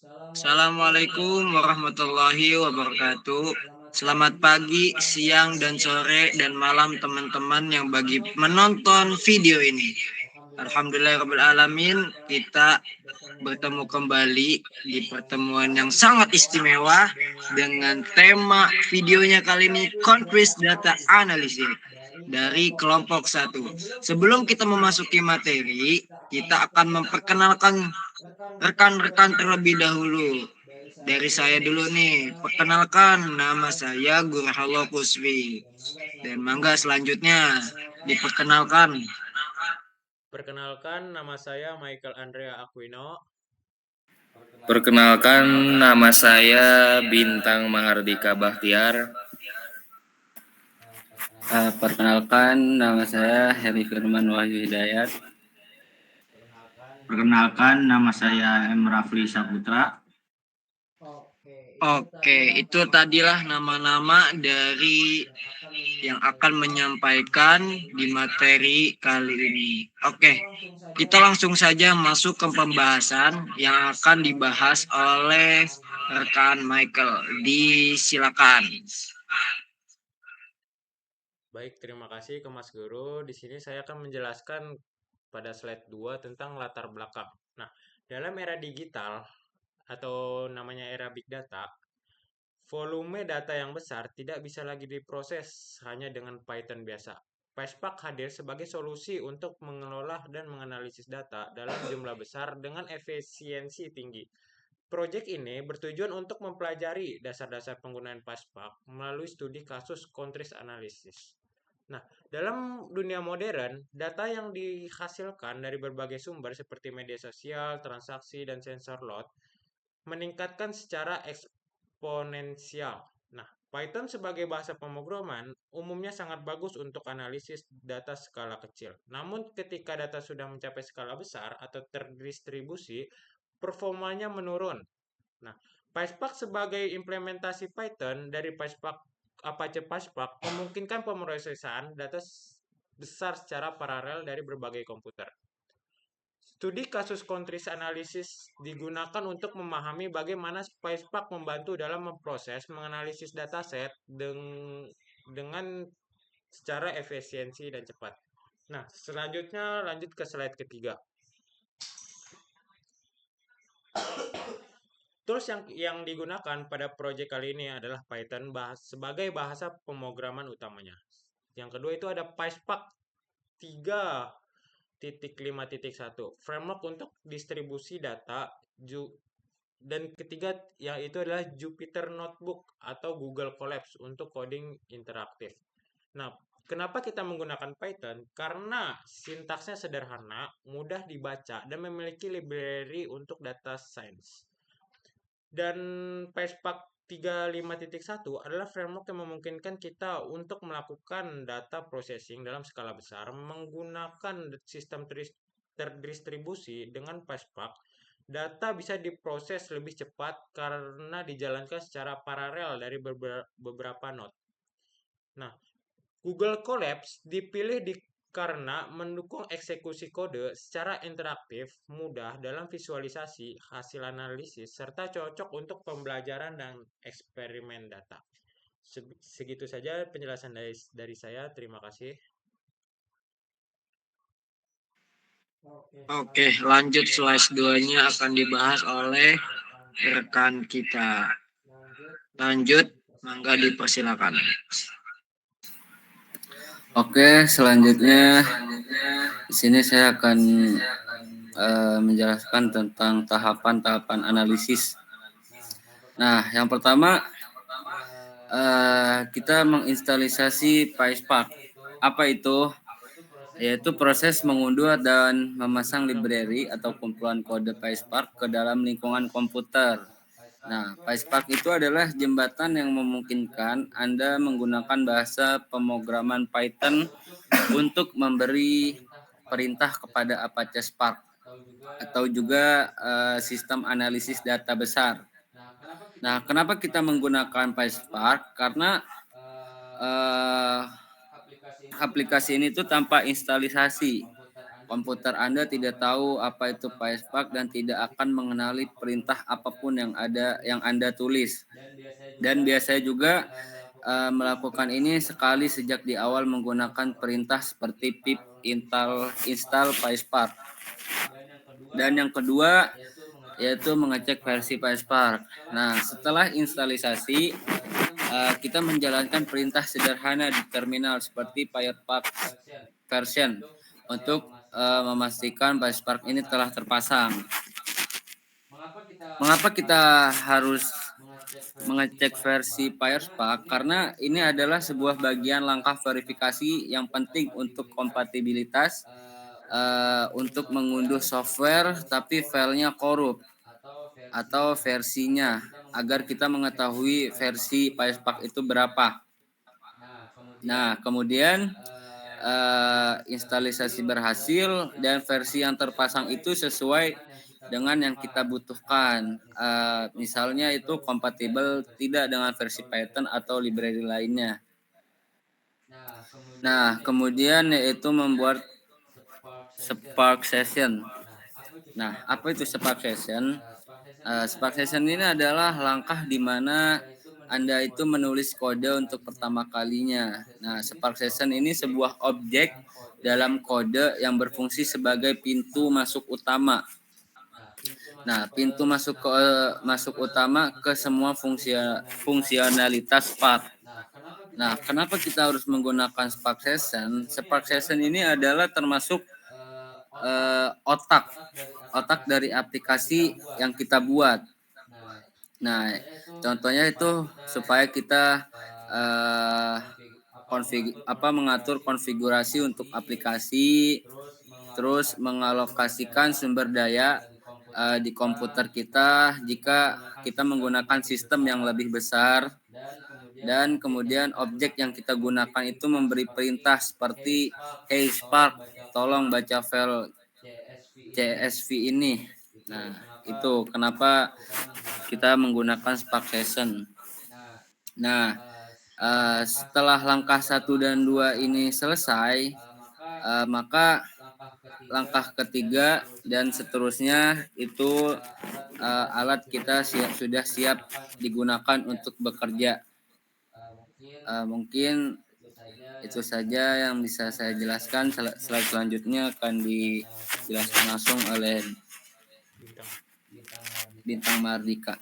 Assalamualaikum warahmatullahi wabarakatuh. Selamat pagi, siang, dan sore, dan malam teman-teman yang bagi menonton video ini. Alhamdulillahirrahmanirrahim, kita bertemu kembali di pertemuan yang sangat istimewa dengan tema videonya kali ini Countries Data Analysis dari kelompok 1. Sebelum kita memasuki materi, kita akan memperkenalkan rekan-rekan terlebih dahulu. Dari saya dulu nih, perkenalkan nama saya Gurhalo Kuswi. Dan mangga selanjutnya diperkenalkan. Perkenalkan, nama saya Michael Andrea Aquino. Perkenalkan, nama saya Bintang Mahardika Bahtiar. Perkenalkan, nama saya Heri Firman Wahyu Hidayat. Perkenalkan, nama saya M. Rafli Saputra. Oke, itu tadilah nama-nama dari yang akan menyampaikan di materi kali ini. Oke, kita langsung saja masuk ke pembahasan yang akan dibahas oleh rekan Michael. Disilakan. Baik, terima kasih ke Mas Guru. Di sini saya akan menjelaskan pada slide 2 tentang latar belakang. Nah, dalam era digital atau namanya era big data, volume data yang besar tidak bisa lagi diproses hanya dengan Python biasa. PySpark hadir sebagai solusi untuk mengelola dan menganalisis data dalam jumlah besar dengan efisiensi tinggi. Proyek ini bertujuan untuk mempelajari dasar-dasar penggunaan PySpark melalui studi kasus countries analysis. Nah, dalam dunia modern, data yang dihasilkan dari berbagai sumber seperti media sosial, transaksi, dan sensor load meningkatkan secara eksponensial. Nah, Python sebagai bahasa pemrograman umumnya sangat bagus untuk analisis data skala kecil. Namun ketika data sudah mencapai skala besar atau terdistribusi, performanya menurun. Nah, PySpark sebagai implementasi Python dari PySpark Apache PySpark memungkinkan pemrosesan data besar secara paralel dari berbagai komputer. Studi kasus countries analysis digunakan untuk memahami bagaimana PySpark membantu dalam memproses, menganalisis dataset dengan secara efisiensi dan cepat. Nah, selanjutnya lanjut ke slide ketiga. Tools yang digunakan pada proyek kali ini adalah Python sebagai bahasa pemrograman utamanya. Yang kedua itu ada PySpark 3.5.1, framework untuk distribusi data, dan ketiga yaitu adalah Jupyter Notebook atau Google Colabs untuk coding interaktif. Nah, kenapa kita menggunakan Python? Karena sintaksnya sederhana, mudah dibaca, dan memiliki library untuk data science. Dan PySpark 3.5.1 adalah framework yang memungkinkan kita untuk melakukan data processing dalam skala besar menggunakan sistem terdistribusi. Dengan PySpark, data bisa diproses lebih cepat karena dijalankan secara paralel dari beberapa node. Nah, Google Colabs dipilih karena mendukung eksekusi kode secara interaktif, mudah dalam visualisasi hasil analisis, serta cocok untuk pembelajaran dan eksperimen data. Segitu saja penjelasan dari saya. Terima kasih. Oke, lanjut slide 2-nya akan dibahas oleh rekan kita. Lanjut, mangga dipersilakan. Oke, selanjutnya di sini saya akan menjelaskan tentang tahapan-tahapan analisis. Nah, yang pertama kita menginstalisasi PySpark. Apa itu? Yaitu proses mengunduh dan memasang library atau kumpulan kode PySpark ke dalam lingkungan komputer. Nah, PySpark itu adalah jembatan yang memungkinkan Anda menggunakan bahasa pemrograman Python untuk memberi perintah kepada Apache Spark atau juga sistem analisis data besar. Nah, kenapa kita menggunakan PySpark? Karena aplikasi ini tuh tanpa instalisasi. komputer Anda tidak tahu apa itu PySpark dan tidak akan mengenali perintah apapun yang Anda tulis. Dan biasanya juga melakukan ini sekali sejak di awal menggunakan perintah seperti pip install PySpark. Dan yang kedua yaitu mengecek versi PySpark. Nah, setelah instalisasi kita menjalankan perintah sederhana di terminal seperti PySpark version untuk memastikan PySpark ini telah terpasang. Mengapa kita harus mengecek versi PySpark? Karena ini adalah sebuah bagian langkah verifikasi yang penting untuk kompatibilitas untuk mengunduh software tapi filenya korup atau versinya agar kita mengetahui versi PySpark itu berapa. Nah, kemudian instalisasi berhasil dan versi yang terpasang itu sesuai dengan yang kita butuhkan. Misalnya itu kompatibel tidak dengan versi Python atau library lainnya. Nah, kemudian yaitu membuat Spark Session. Nah, apa itu Spark Session? Spark Session ini adalah langkah di mana Anda itu menulis kode untuk pertama kalinya. Nah, Spark Session ini sebuah objek dalam kode yang berfungsi sebagai pintu masuk utama. Nah, pintu masuk utama ke semua fungsionalitas Spark. Nah, kenapa kita harus menggunakan Spark Session? Spark Session ini adalah termasuk otak dari aplikasi yang kita buat. Nah, contohnya itu supaya kita mengatur konfigurasi untuk aplikasi, terus mengalokasikan sumber daya di komputer kita jika kita menggunakan sistem yang lebih besar, dan kemudian objek yang kita gunakan itu memberi perintah seperti hey Spark, tolong baca file CSV ini. Nah, itu kenapa kita menggunakan Spark Session. Nah, setelah langkah 1 dan 2 ini selesai, maka langkah ketiga dan seterusnya itu alat kita sudah siap digunakan untuk bekerja. Mungkin itu saja yang bisa saya jelaskan. Slide selanjutnya akan dijelaskan langsung oleh Bintang Mardika.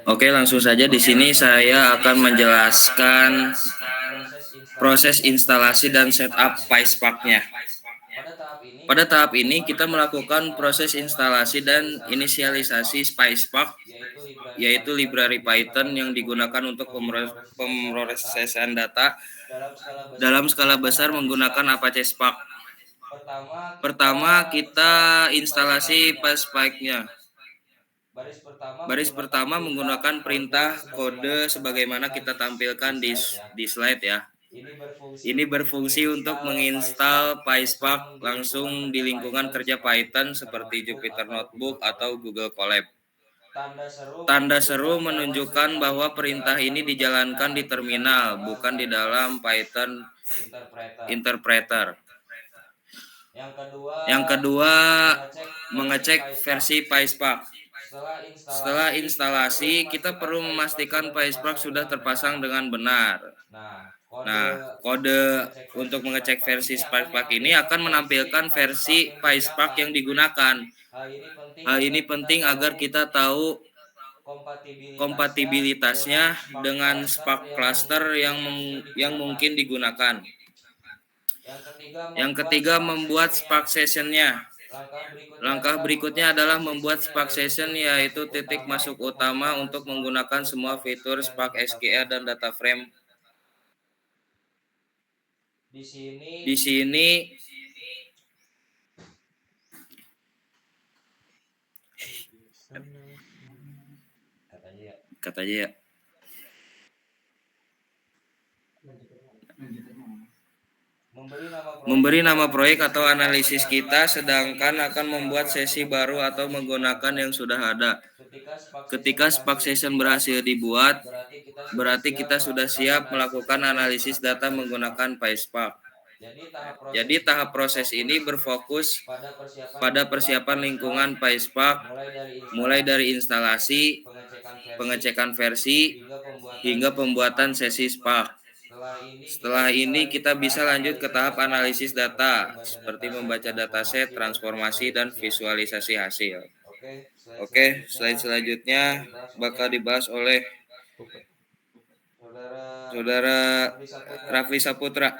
Oke, langsung saja di sini saya akan menjelaskan proses instalasi dan setup PySpark-nya. Pada tahap ini kita melakukan proses instalasi dan inisialisasi PySpark, yaitu library Python yang digunakan untuk pemrosesan data dalam skala besar menggunakan Apache Spark. Pertama kita instalasi PySpark-nya. Baris pertama menggunakan perintah kode sebagaimana kita tampilkan di slide ya. Ini berfungsi untuk menginstal PySpark langsung di lingkungan kerja Python seperti Jupyter Notebook atau Google Colab. Tanda seru menunjukkan bahwa perintah ini dijalankan di terminal, bukan di dalam Python interpreter. Yang kedua, mengecek versi PySpark. Setelah instalasi, kita perlu memastikan PySpark sudah terpasang dengan benar. Nah, kode untuk mengecek versi PySpark ini akan menampilkan versi PySpark yang digunakan. Hal ini penting agar kita tahu kompatibilitasnya dengan Spark cluster yang mungkin digunakan. Yang ketiga, membuat Spark Session-nya. Langkah berikutnya adalah membuat Spark Session, yaitu titik masuk utama untuk menggunakan semua fitur Spark SQL dan data frame. Di sini kata aja ya. Memberi nama proyek atau analisis kita, sedangkan akan membuat sesi baru atau menggunakan yang sudah ada. Ketika Spark Session berhasil dibuat, berarti kita sudah siap melakukan analisis data menggunakan PySpark. Jadi tahap proses ini berfokus pada persiapan lingkungan PySpark mulai dari instalasi, pengecekan versi, hingga pembuatan sesi Spark. Setelah ini kita bisa lanjut ke tahap analisis data, seperti membaca dataset, transformasi, dan visualisasi hasil. Oke, slide selanjutnya bakal dibahas oleh Saudara Rafli Saputra.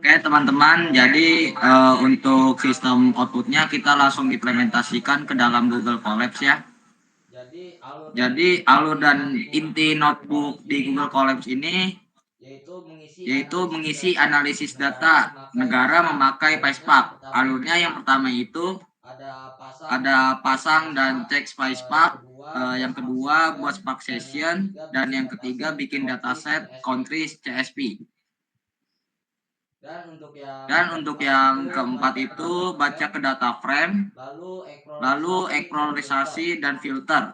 Oke teman-teman, jadi untuk sistem outputnya kita langsung implementasikan ke dalam Google Colabs ya. Jadi alur dan inti notebook di Google Colabs ini yaitu mengisi analisis data negara memakai PySpark. Alurnya yang pertama itu ada pasang dan cek PySpark, yang kedua buat Spark Session, dan yang ketiga bikin dataset countries CSP. Dan untuk yang keempat itu baca ke data frame, lalu eksplorisasi dan filter,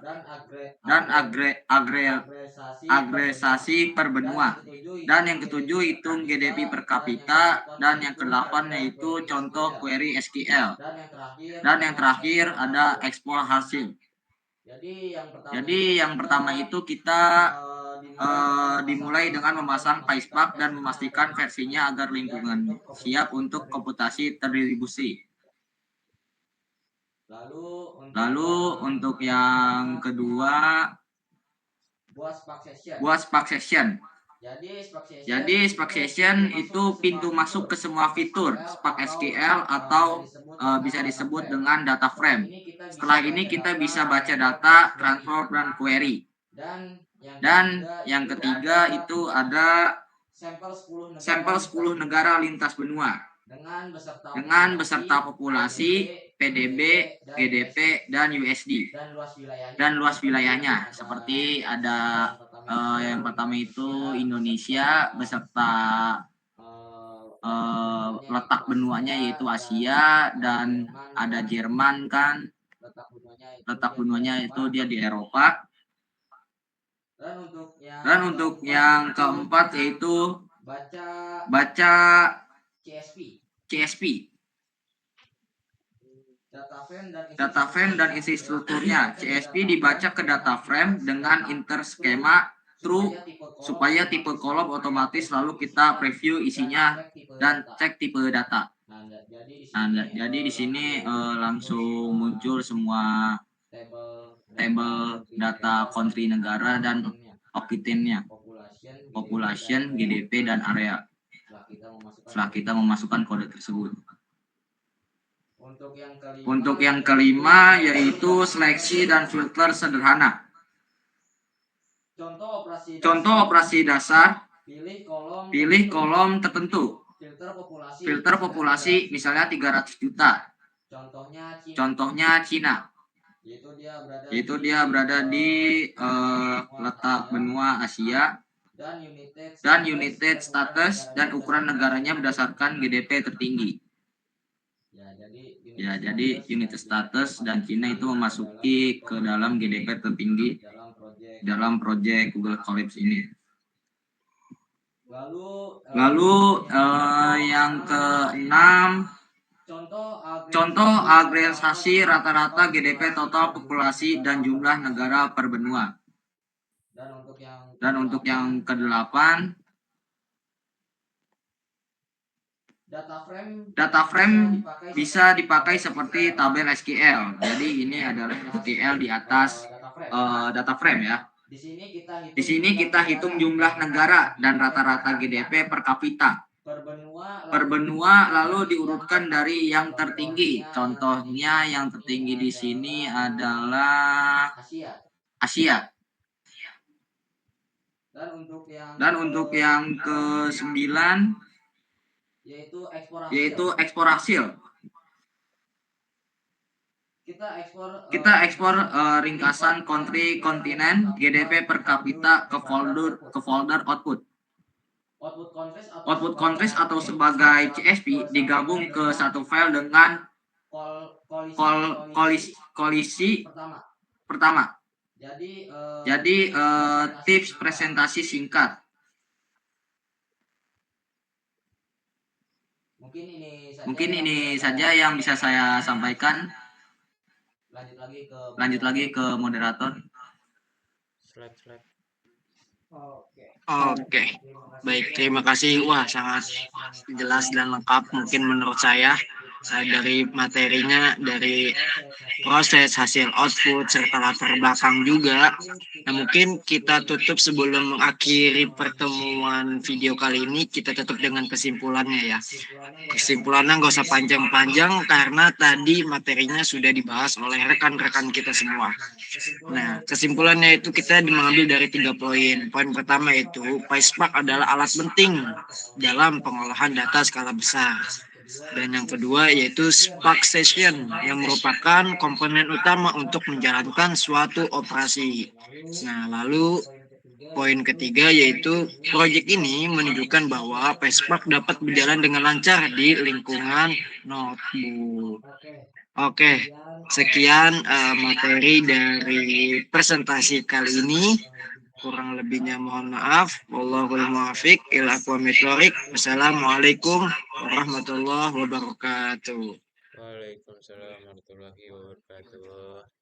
dan agregasi per benua. Dan yang ketujuh hitung GDP per kapita, dan yang kedelapan yaitu contoh query SQL. Dan yang terakhir ada ekspor hasil. Jadi yang pertama itu kita dimulai dengan memasang PySpark dan memastikan versinya agar lingkungan siap untuk komputasi terdistribusi. Lalu untuk yang kedua buat Spark Session. Jadi Spark Session itu pintu masuk ke semua fitur Spark SQL atau bisa disebut dengan data frame. Setelah ini kita bisa baca data, transform, dan query. Dan yang ketiga itu ada sampel 10 negara lintas benua dengan beserta populasi, PDB, GDP, dan USD. Dan luas wilayahnya seperti ada yang pertama itu Indonesia beserta letak benuanya yaitu Asia, dan ada Jerman kan, letak benuanya itu dia di Eropa. Dan untuk yang keempat yaitu baca CSP. Data frame dan isi strukturnya. CSP dibaca ke data frame dengan interskema true supaya tipe kolom otomatis, lalu kita preview isinya dan cek tipe data. Nah, jadi di sini langsung muncul semua tabel data country negara dan occupancy-nya, population, GDP, dan area setelah kita memasukkan kode tersebut. Untuk yang kelima yaitu seleksi dan filter sederhana. Contoh operasi dasar, pilih kolom tertentu. Filter populasi misalnya 300 juta. Contohnya Cina. Yaitu dia berada di letak benua Asia, dan United Status dan ukuran negaranya berdasarkan GDP tertinggi. Ya, jadi United Status dan Cina itu memasuki ke dalam GDP tertinggi dalam proyek Google Colabs ini. Lalu yang keenam, contoh agregasi rata-rata GDP total populasi dan jumlah negara per benua. Dan untuk yang kedelapan, data frame bisa dipakai seperti tabel SQL. Jadi ini adalah SQL di atas data frame ya. Di sini kita hitung jumlah negara dan rata-rata GDP per kapita per benua, lalu diurutkan dari yang tertinggi. Contohnya yang tertinggi di sini adalah Asia. Dan untuk yang ke-9 yaitu ekspor hasil. Kita ekspor ringkasan country kontinen GDP per kapita ke folder output. Output countries atau sebagai CSV digabung ke satu file dengan kolisi pertama. Jadi tips presentasi singkat. Mungkin ini saja yang bisa saya sampaikan. Lanjut lagi ke moderator. Slide. Oke, baik, terima kasih. Wah, sangat jelas dan lengkap mungkin menurut saya. Dari materinya, dari proses, hasil output, serta latar belakang juga. Nah, mungkin kita tutup sebelum mengakhiri pertemuan video kali ini, kita tutup dengan kesimpulannya ya. Kesimpulannya nggak usah panjang-panjang karena tadi materinya sudah dibahas oleh rekan-rekan kita semua. Nah, kesimpulannya itu kita mengambil dari 3 poin. Poin pertama itu, PySpark adalah alat penting dalam pengolahan data skala besar. Dan yang kedua yaitu Spark Session yang merupakan komponen utama untuk menjalankan suatu operasi. Nah, lalu poin ketiga yaitu proyek ini menunjukkan bahwa PySpark dapat berjalan dengan lancar di lingkungan notebook. Oke, sekian materi dari presentasi kali ini. Kurang lebihnya mohon maaf. Wallahul muwaffiq ila aqwamit thoriq. Wassalamualaikum warahmatullahi wabarakatuh. Waalaikumsalam warahmatullahi wabarakatuh.